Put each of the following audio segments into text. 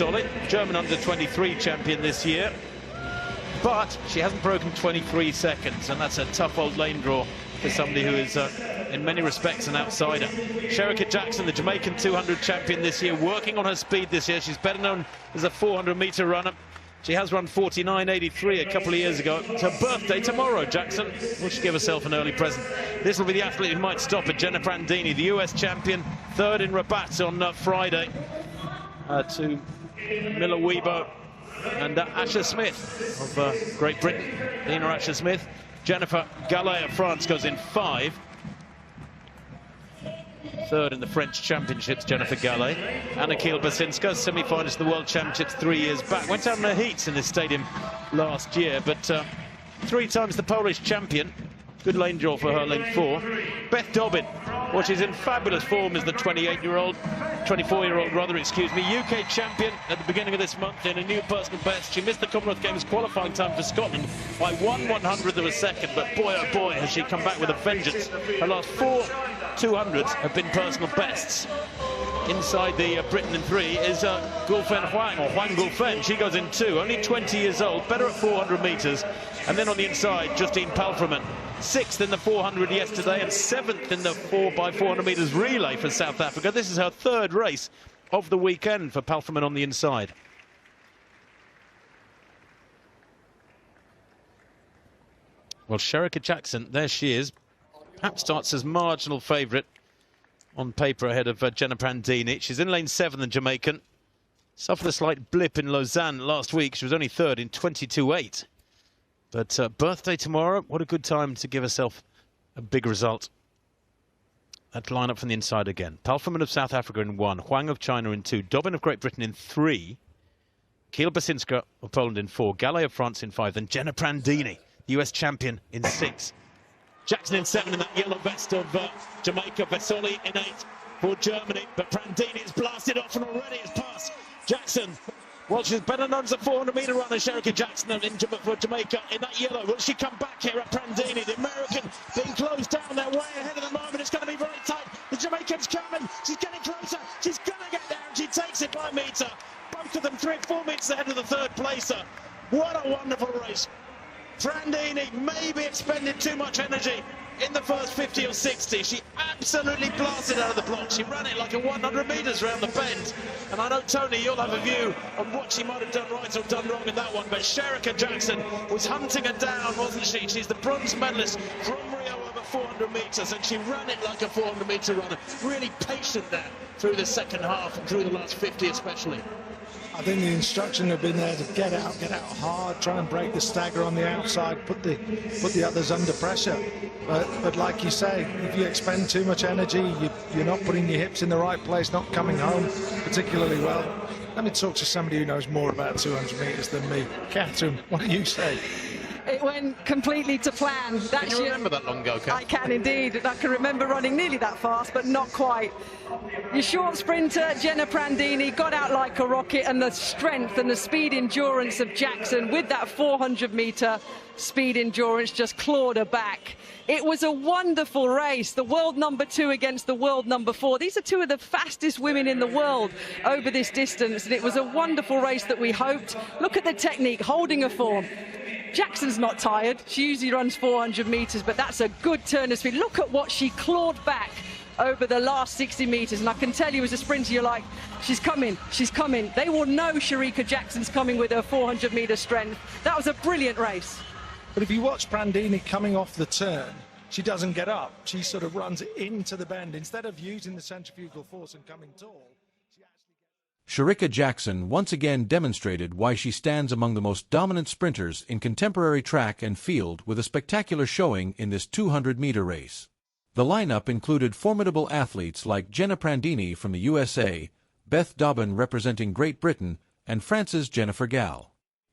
Solid, German under-23 champion this year, but she hasn't broken 23 seconds, and that's a tough old lane draw for somebody who is, in many respects, an outsider. Shericka Jackson, the Jamaican 200 champion this year, working on her speed this year. She's better known as a 400-meter runner. She has run 49.83 a couple of years ago. It's her birthday tomorrow, Jackson. Will she give herself an early present? This will be the athlete who might stop it, Jenna Prandini, the US champion, third in Rabat on Friday, to Miller Weibo and Asher Smith of Great Britain. Nina Asher Smith. Jennifer Gallet of France goes in 5. Third in the French Championships, Jennifer Gallet. Anna-Kiel Basinska, semi-finalist of the World Championships 3 years back. Went out in the heats in this stadium last year, but 3 times the Polish champion. Good lane draw for her, lane 4. Beth Dobbin, well, she's in fabulous form as the 24-year-old rather, excuse me, UK champion at the beginning of this month in a new personal best. She missed the Commonwealth Games qualifying time for Scotland by 1/100th of a second, but boy oh boy has she come back with a vengeance. Her last 4 200s have been personal bests. Inside the Britain in 3 is Gulfen Huang, or Huang Gulfen. She goes in 2, only 20 years old, better at 400 metres. And then on the inside, Justine Palfreman, 6th in the 400 yesterday and 7th in the 4x400 metres relay for South Africa. This is her 3rd race of the weekend for Palfreman on the inside. Well, Shericka Jackson, there she is. Perhaps starts as marginal favourite on paper ahead of Jenna Prandini. She's in lane 7, the Jamaican. Suffered a slight blip in Lausanne last week. She was only 3rd in 22.8. But birthday tomorrow, what a good time to give herself a big result. That line up from the inside again. Palfreman of South Africa in 1, Huang of China in 2, Dobbin of Great Britain in 3, Kiel Basinska of Poland in 4, Gallet of France in 5, then Jenna Prandini, the US champion, in 6. Jackson in 7 in that yellow vest of Jamaica, Vesoli in 8 for Germany, but Prandini is blasted off and already has passed Jackson. Well, she's better known as a 400-meter runner, Shericka Jackson, for Jamaica in that yellow. Will she come back here at Prandini? The American being closed down. They're way ahead at the moment. It's going to be very tight. The Jamaican's coming. She's getting closer. She's going to get there, and she takes it by a metre. Both of them 3 or 4 metres ahead of the 3rd placer. What a wonderful race. Prandini maybe expended too much energy in the first 50 or 60. She absolutely blasted out of the block. She ran it like a 100 metres round the bend. And I know, Tony, you'll have a view on what she might have done right or done wrong in that one. But Shericka Jackson was hunting her down, wasn't she? She's the bronze medalist from Rio over 400 metres, and she ran it like a 400-metre runner. Really patient there through the second half and through the last 50 especially. I think the instruction have been there to get out hard, try and break the stagger on the outside, put the others under pressure. But like you say, if you expend too much energy, you're not putting your hips in the right place, not coming home particularly well. Let me talk to somebody who knows more about 200 metres than me. Catherine, what do you say? It went completely to plan. Can you remember that long ago, Kat? I can indeed. I can remember running nearly that fast, but not quite. Your short sprinter, Jenna Prandini, got out like a rocket, and the strength and the speed endurance of Jackson with that 400-metre speed endurance just clawed her back. It was a wonderful race. The world number 2 against the world number 4. These are 2 of the fastest women in the world over this distance, and it was a wonderful race that we hoped. Look at the technique, holding her form. Jackson's not tired. She usually runs 400 metres, but that's a good turn of speed. Look at what she clawed back over the last 60 metres. And I can tell you as a sprinter, you're like, she's coming, she's coming. They will know Shericka Jackson's coming with her 400-metre strength. That was a brilliant race. But if you watch Prandini coming off the turn, she doesn't get up. She sort of runs into the bend. Instead of using the centrifugal force and coming tall, Shericka Jackson once again demonstrated why she stands among the most dominant sprinters in contemporary track and field with a spectacular showing in this 200-meter race. The lineup included formidable athletes like Jenna Prandini from the USA, Beth Dobbin representing Great Britain, and France's Jennifer Gallet.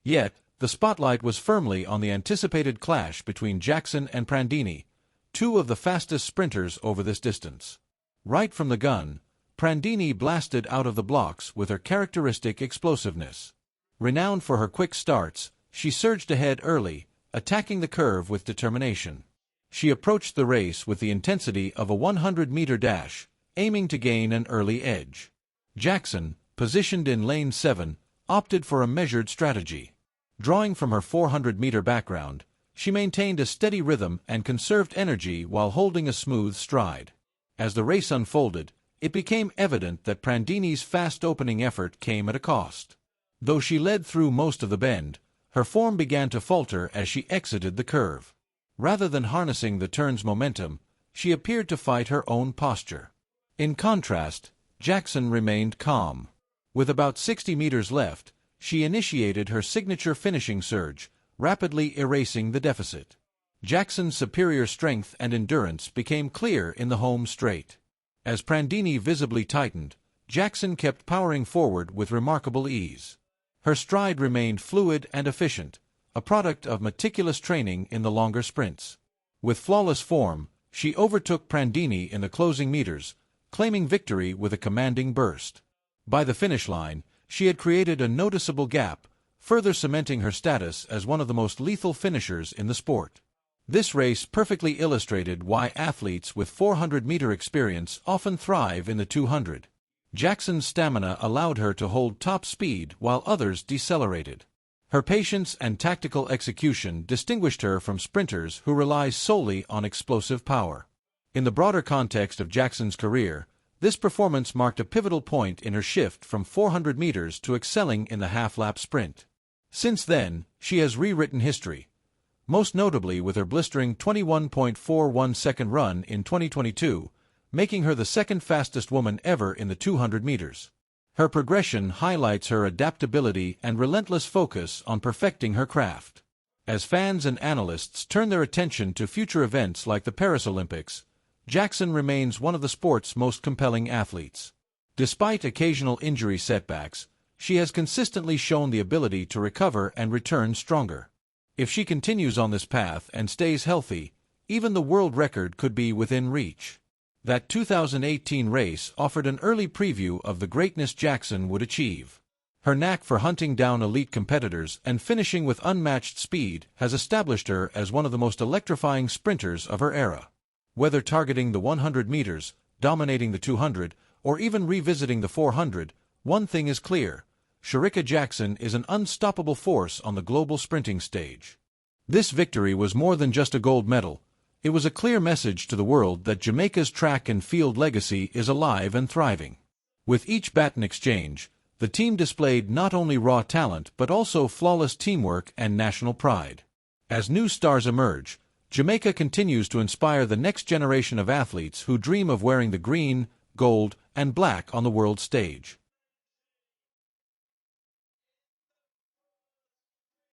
Yet, the spotlight was firmly on the anticipated clash between Jackson and Prandini, 2 of the fastest sprinters over this distance. Right from the gun, Prandini blasted out of the blocks with her characteristic explosiveness. Renowned for her quick starts, she surged ahead early, attacking the curve with determination. She approached the race with the intensity of a 100-meter dash, aiming to gain an early edge. Jackson, positioned in lane 7, opted for a measured strategy. Drawing from her 400-meter background, she maintained a steady rhythm and conserved energy while holding a smooth stride. As the race unfolded, it became evident that Prandini's fast opening effort came at a cost. Though she led through most of the bend, her form began to falter as she exited the curve. Rather than harnessing the turn's momentum, she appeared to fight her own posture. In contrast, Jackson remained calm. With about 60 meters left, she initiated her signature finishing surge, rapidly erasing the deficit. Jackson's superior strength and endurance became clear in the home straight. As Prandini visibly tightened, Jackson kept powering forward with remarkable ease. Her stride remained fluid and efficient, a product of meticulous training in the longer sprints. With flawless form, she overtook Prandini in the closing meters, claiming victory with a commanding burst. By the finish line, she had created a noticeable gap, further cementing her status as one of the most lethal finishers in the sport. This race perfectly illustrated why athletes with 400-meter experience often thrive in the 200. Jackson's stamina allowed her to hold top speed while others decelerated. Her patience and tactical execution distinguished her from sprinters who rely solely on explosive power. In the broader context of Jackson's career, this performance marked a pivotal point in her shift from 400 meters to excelling in the half-lap sprint. Since then, she has rewritten history, most notably with her blistering 21.41-second run in 2022, making her the second fastest woman ever in the 200 meters. Her progression highlights her adaptability and relentless focus on perfecting her craft. As fans and analysts turn their attention to future events like the Paris Olympics, Jackson remains one of the sport's most compelling athletes. Despite occasional injury setbacks, she has consistently shown the ability to recover and return stronger. If she continues on this path and stays healthy, even the world record could be within reach. That 2018 race offered an early preview of the greatness Jackson would achieve. Her knack for hunting down elite competitors and finishing with unmatched speed has established her as one of the most electrifying sprinters of her era. Whether targeting the 100 meters, dominating the 200, or even revisiting the 400, one thing is clear: Shericka Jackson is an unstoppable force on the global sprinting stage. This victory was more than just a gold medal. It was a clear message to the world that Jamaica's track and field legacy is alive and thriving. With each baton exchange, the team displayed not only raw talent but also flawless teamwork and national pride. As new stars emerge, Jamaica continues to inspire the next generation of athletes who dream of wearing the green, gold, and black on the world stage.